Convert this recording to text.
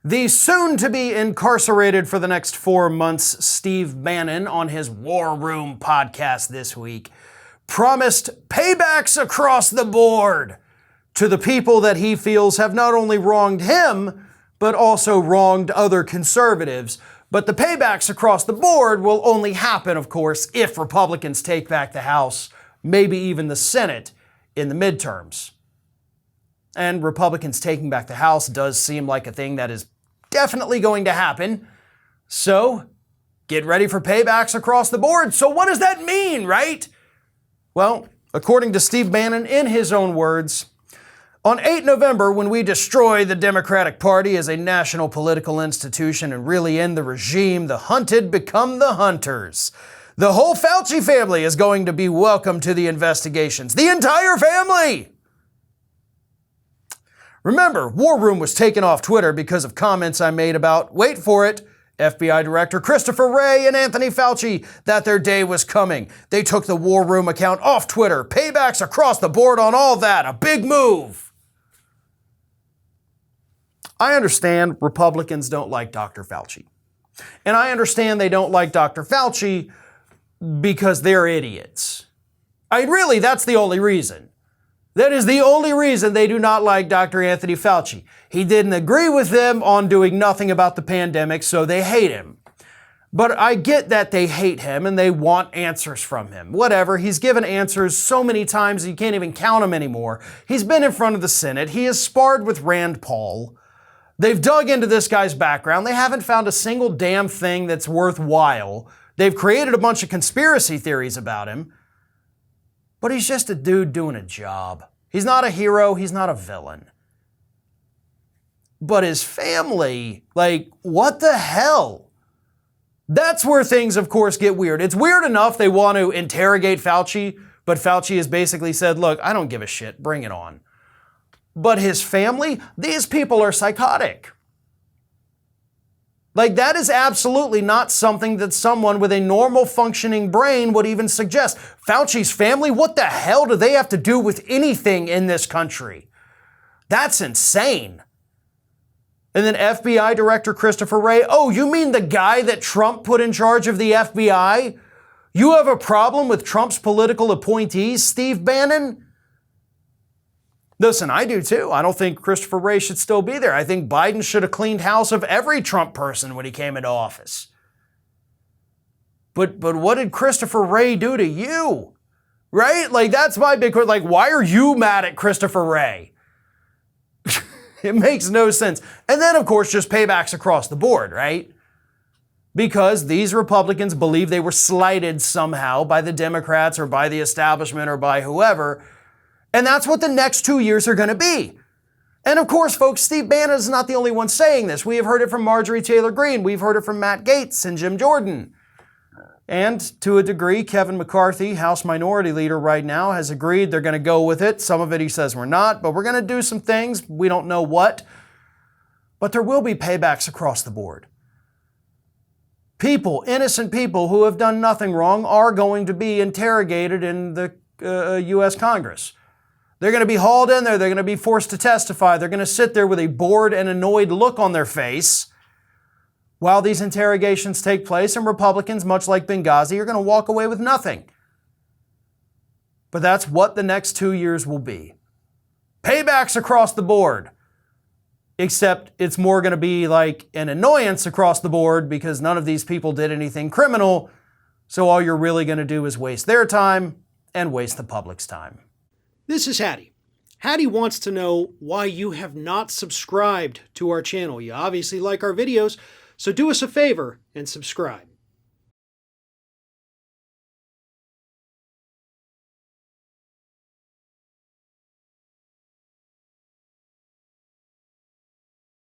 The soon-to-be incarcerated for the next 4 months Steve Bannon on his War Room podcast this week promised paybacks across the board to the people that he feels have not only wronged him, but also wronged other conservatives. But the paybacks across the board will only happen, of course, if Republicans take back the House, maybe even the Senate, in the midterms. And Republicans taking back the House does seem like a thing that is definitely going to happen. So, get ready for paybacks across the board. So what does that mean, right? Well, according to Steve Bannon, in his own words, on 8 November, when we destroy the Democratic Party as a national political institution and really end the regime, the hunted become the hunters. The whole Fauci family is going to be welcome to the investigations. The entire family! Remember, War Room was taken off Twitter because of comments I made about, wait for it, FBI Director Christopher Wray and Anthony Fauci, that their day was coming. They took the War Room account off Twitter. Paybacks across the board on all that. A big move. I understand Republicans don't like Dr. Fauci. And I understand they don't like Dr. Fauci because they're idiots. Really, that's the only reason. That is the only reason they do not like Dr. Anthony Fauci. He didn't agree with them on doing nothing about the pandemic, so they hate him. But I get that they hate him and they want answers from him. Whatever, he's given answers so many times you can't even count them anymore. He's been in front of the Senate. He has sparred with Rand Paul. They've dug into this guy's background. They haven't found a single damn thing that's worthwhile. They've created a bunch of conspiracy theories about him. But he's just a dude doing a job. He's not a hero. He's not a villain. But his family, what the hell? That's where things, of course, get weird. It's weird enough they want to interrogate Fauci, but Fauci has basically said, look, I don't give a shit. Bring it on. But his family, these people are psychotic. That is absolutely not something that someone with a normal functioning brain would even suggest. Fauci's family, what the hell do they have to do with anything in this country? That's insane. And then FBI Director Christopher Wray, oh, you mean the guy that Trump put in charge of the FBI? You have a problem with Trump's political appointees, Steve Bannon? Listen, I do too. I don't think Christopher Wray should still be there. I think Biden should have cleaned house of every Trump person when he came into office. But what did Christopher Wray do to you? Right? That's my big question. Why are you mad at Christopher Wray? It makes no sense. And then, of course, just paybacks across the board, right? Because these Republicans believe they were slighted somehow by the Democrats or by the establishment or by whoever. And that's what the next 2 years are going to be. And of course, folks, Steve Bannon is not the only one saying this. We have heard it from Marjorie Taylor Greene. We've heard it from Matt Gaetz and Jim Jordan. And to a degree, Kevin McCarthy, House Minority Leader right now, has agreed they're going to go with it. Some of it he says we're not, but we're going to do some things. We don't know what. But there will be paybacks across the board. People, innocent people who have done nothing wrong, are going to be interrogated in the U.S. Congress. They're going to be hauled in there. They're going to be forced to testify. They're going to sit there with a bored and annoyed look on their face while these interrogations take place. And Republicans, much like Benghazi, are going to walk away with nothing. But that's what the next 2 years will be. Paybacks across the board. Except it's more going to be like an annoyance across the board because none of these people did anything criminal. So all you're really going to do is waste their time and waste the public's time. This is Hattie. Hattie wants to know why you have not subscribed to our channel. You obviously like our videos, so do us a favor and subscribe.